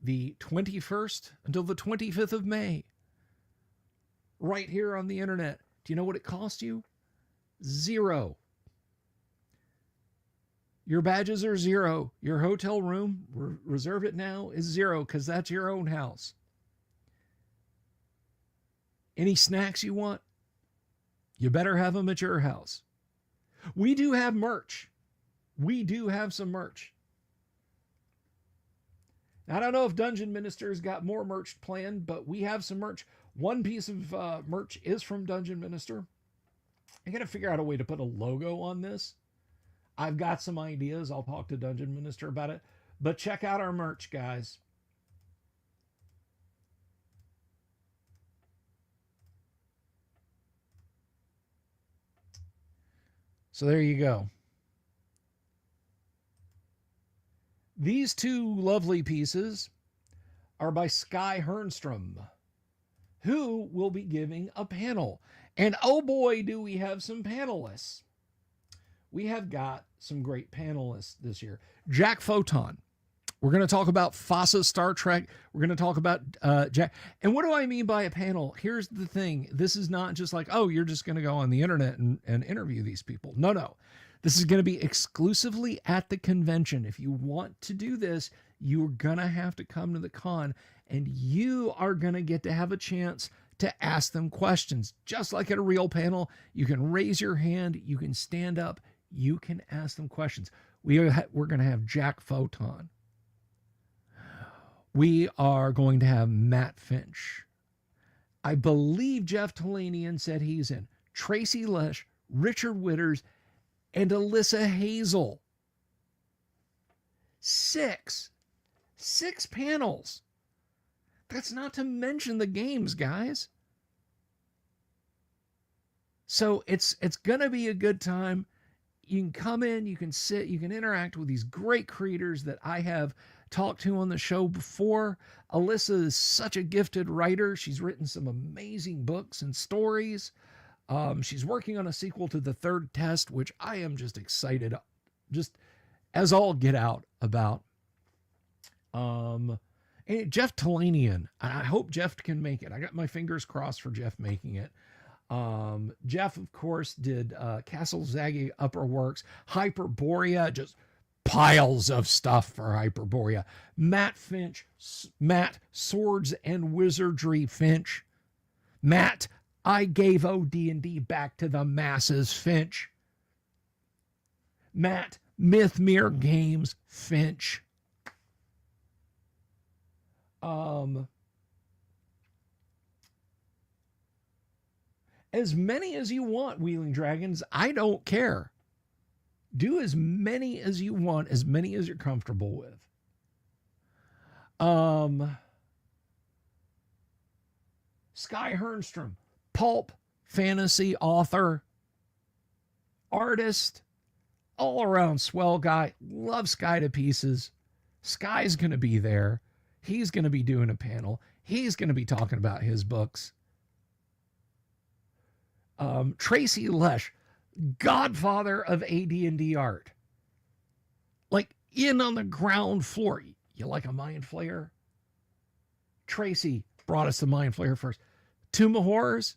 the 21st until the 25th of May. Right here on the internet. Do you know what it cost you? $0. Your badges are zero. Your hotel room, reserve it now, is zero because that's your own house. Any snacks you want, you better have them at your house. We do have merch. We do have some merch. I don't know if Dungeon Minister's got more merch planned, but we have some merch. One piece of merch is from Dungeon Minister. I got to figure out a way to put a logo on this. I've got some ideas. I'll talk to Dungeon Minister about it. But check out our merch, guys. So there you go. These two lovely pieces are by Sky Hernstrom, who will be giving a panel. And oh boy, do we have some panelists. We have got some great panelists this year. Jack Photon. We're going to talk about FASA Star Trek. We're going to talk about Jack. And what do I mean by a panel? Here's the thing. This is not just like, oh, you're just going to go on the internet and interview these people. No, no. This is going to be exclusively at the convention. If you want to do this, you're going to have to come to the con, and you are going to get to have a chance to ask them questions. Just like at a real panel, you can raise your hand, you can stand up, you can ask them questions. We're going to have Jack Photon. We are going to have Matt Finch. I believe Jeff Talanian said he's in. Tracy Lesh, Richard Witters, and Alyssa Hazel. Six panels. That's not to mention the games, guys. So it's going to be a good time. You can come in, you can sit, you can interact with these great creators that I have talked to on the show before. Alyssa is such a gifted writer. She's written some amazing books and stories. She's working on a sequel to The Third Test, which I am just excited, just as all get out about. And Jeff Talanian, I hope Jeff can make it. I got my fingers crossed for Jeff making it. Jeff, of course, did Castle Zaggy Upper Works, Hyperborea, just piles of stuff for Hyperborea. Matt Finch, Matt Swords and Wizardry Finch. Matt, I gave OD&D back to the masses Finch. Matt, Mythmere Games Finch. As many as you want, Wheeling Dragons. I don't care. Do as many as you want, as many as you're comfortable with. Sky Hernstrom, pulp fantasy author, artist, all around swell guy. Love Sky to pieces. Sky's going to be there. He's going to be doing a panel. He's going to be talking about his books. Tracy Lesh, godfather of AD&D art. Like in on the ground floor. You like a Mind Flayer? Tracy brought us the Mind Flayer first. Tomb of Horrors,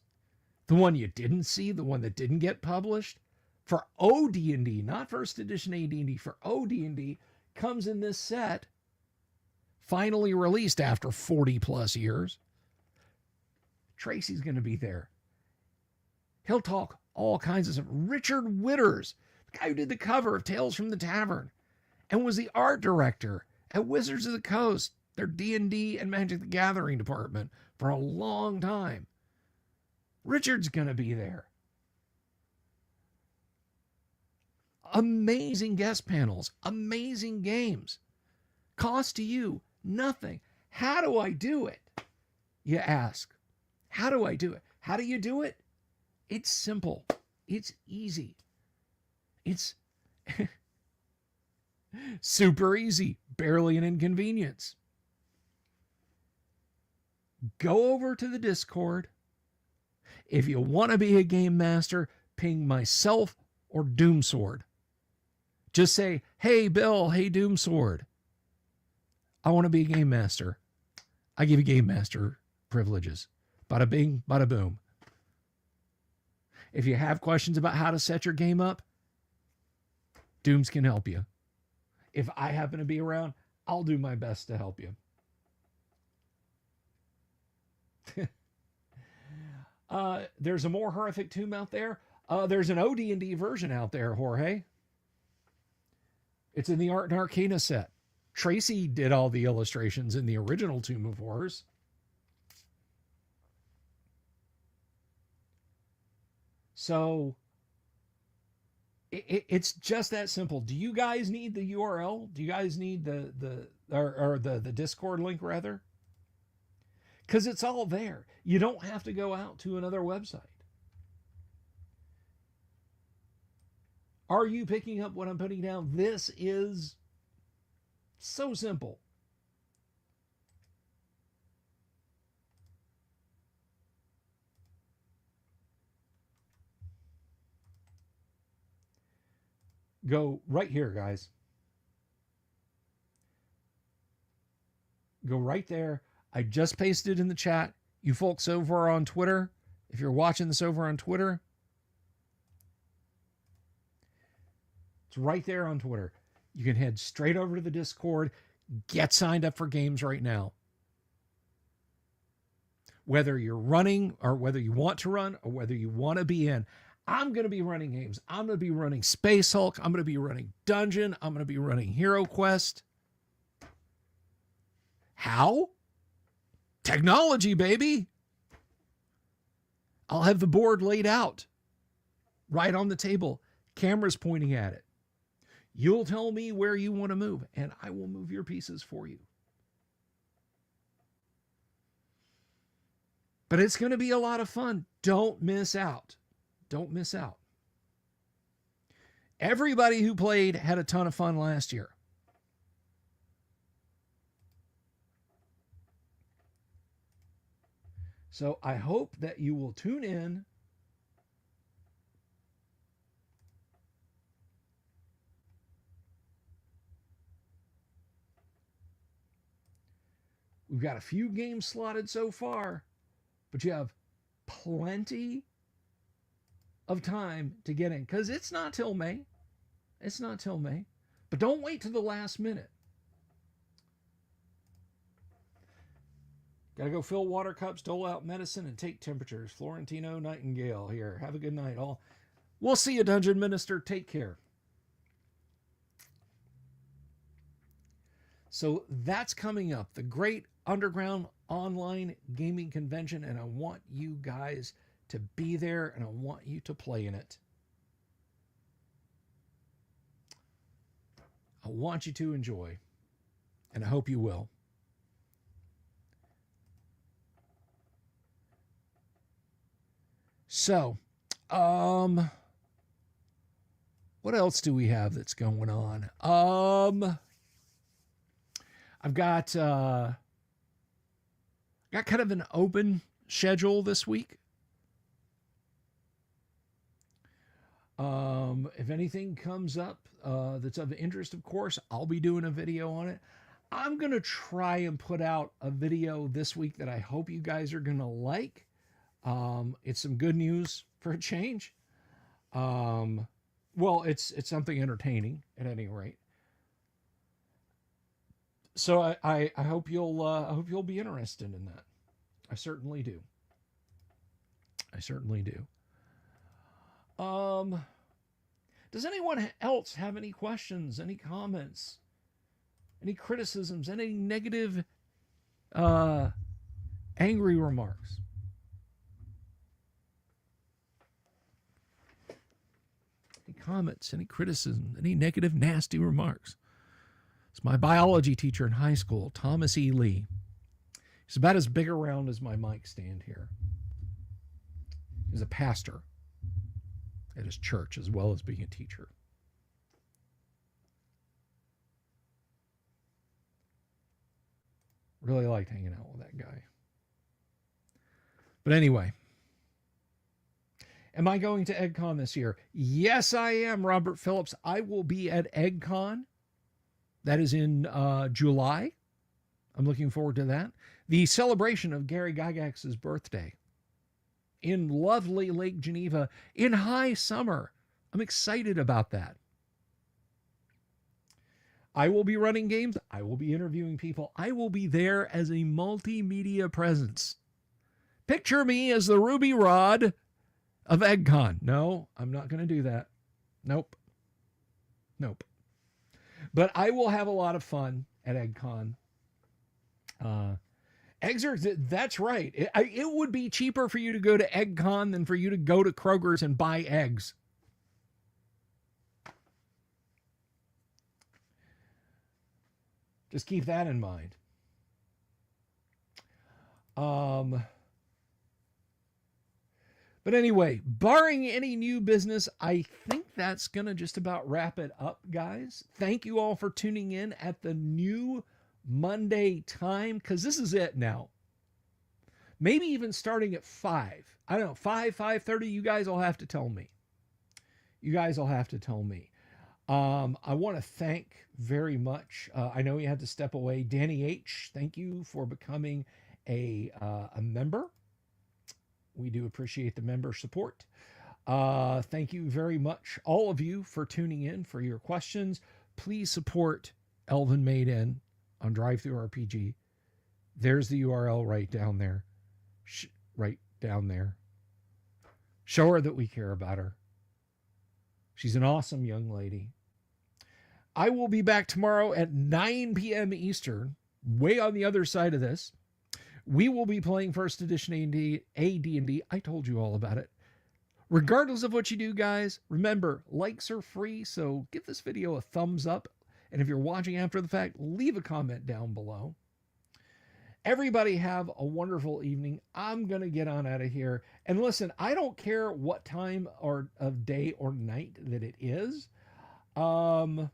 the one you didn't see, the one that didn't get published, for OD&D, not first edition AD&D, for OD&D, comes in this set, finally released after 40 plus years. Tracy's going to be there. He'll talk all kinds of stuff. Richard Witters, the guy who did the cover of Tales from the Tavern and was the art director at Wizards of the Coast, their D&D and Magic the Gathering department, for a long time. Richard's going to be there. Amazing guest panels, amazing games. Cost to you nothing. How do I do it? You ask. How do I do it? How do you do it? It's simple. It's easy. It's super easy. Barely an inconvenience. Go over to the Discord. If you want to be a game master, ping myself or Doomsword. Just say, hey, Bill, hey, Doomsword. I want to be a game master. I give you game master privileges. Bada bing, bada boom. If you have questions about how to set your game up, Dooms can help you. if I happen to be around, I'll do my best to help you. There's a more horrific tomb out there. There's an OD&D version out there, Jorge. It's in the Art and Arcana set. Tracy did all the illustrations in the original Tomb of Horrors. So it's just that simple. Do you guys need the URL? Do you guys need the Discord link rather? Because it's all there. You don't have to go out to another website. Are you picking up what I'm putting down? This is so simple. Go right here, guys. Go right there. I just pasted in the chat. You folks over on Twitter, if you're watching this over on Twitter, it's right there on Twitter. You can head straight over to the Discord, get signed up for games right now. Whether you're running or whether you want to run or whether you want to be in, I'm going to be running games. I'm going to be running Space Hulk. I'm going to be running Dungeon. I'm going to be running Hero Quest. How? Technology, baby. I'll have the board laid out right on the table, cameras pointing at it. You'll tell me where you want to move, and I will move your pieces for you. But it's going to be a lot of fun. Don't miss out. Don't miss out. Everybody who played had a ton of fun last year. So I hope that you will tune in. We've got a few games slotted so far, but you have plenty of time to get in because it's not till May. It's not till May. But don't wait to the last minute. Got to go fill water cups, dole out medicine, and take temperatures. Florentino Nightingale here. Have a good night, all. We'll see you, Dungeon Minister. Take care. So that's coming up. The Great Underground Online Gaming Convention, and I want you guys to be there, and I want you to play in it. I want you to enjoy, and I hope you will. So, what else do we have that's going on? I've got kind of an open schedule this week. If anything comes up that's of interest, of course, I'll be doing a video on it. I'm going to try and put out a video this week that I hope you guys are going to like. It's some good news for a change. Well, it's something entertaining at any rate. So I hope you'll be interested in that. I certainly do. I certainly do. Does anyone else have any questions, any comments, any criticisms, any negative, angry remarks? Any comments, any criticism, any negative, nasty remarks? It's my biology teacher in high school, Thomas E. Lee. He's about as big around as my mic stand here. He's a pastor at his church as well as being a teacher. Really liked hanging out with that guy. But anyway, am I going to EggCon this year? Yes, I am, Robert Phillips. I will be at EggCon. That is in July. I'm looking forward to that. The celebration of Gary Gygax's birthday in lovely Lake Geneva in high summer. I'm excited about that. I will be running games. I will be interviewing people. I will be there as a multimedia presence. Picture me as the Ruby Rod of EggCon. No, I'm not going to do that. Nope. But I will have a lot of fun at EggCon. Eggs are, that's right. It would be cheaper for you to go to EggCon than for you to go to Kroger's and buy eggs. Just keep that in mind. But anyway, barring any new business, I think that's going to just about wrap it up, guys. Thank you all for tuning in at the new Monday time, because this is it now. Maybe even starting at 5. I don't know, 5:30. You guys will have to tell me. I want to thank very much. I know you had to step away. Danny H., thank you for becoming a member. We do appreciate the member support. Thank you very much, all of you, for tuning in, for your questions. Please support Elvin Made In on DriveThruRPG. There's the URL right down there. Right down there. Show her that we care about her. She's an awesome young lady. I will be back tomorrow at 9 p.m. Eastern, way on the other side of this. We will be playing first edition AD&D. I told you all about it. Regardless of what you do, guys, remember, likes are free, so give this video a thumbs up. And if you're watching after the fact, leave a comment down below. Everybody have a wonderful evening. I'm going to get on out of here. And listen, I don't care what time or of day or night that it is. Owl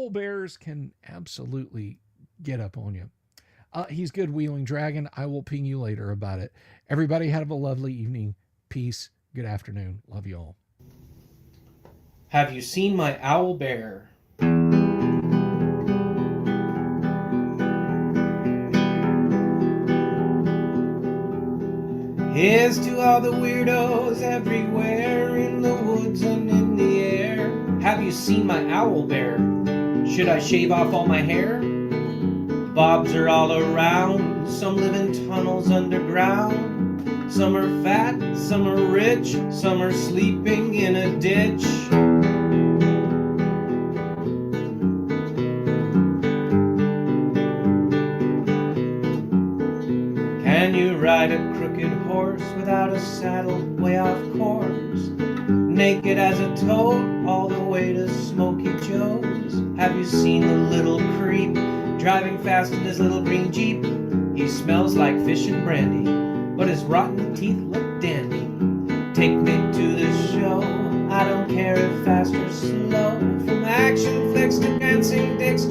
bears can absolutely get up on you. He's good, Wheeling Dragon. I will ping you later about it. Everybody have a lovely evening. Peace. Good afternoon. Love you all. Have you seen my owl bear? Here's to all the weirdos everywhere in the woods and in the air. Have you seen my owl bear? Should I shave off all my hair? Bobs are all around, some live in tunnels underground. Some are fat, some are rich, some are sleeping in a ditch. Can you ride a crooked horse without a saddle, way off course? Naked as a toad, all the way to Smoky Joe's. Have you seen the little creep driving fast in his little green Jeep? He smells like fish and brandy, but his rotten teeth look dandy. Take me to the show, I don't care if fast or slow. From action flicks to dancing dicks,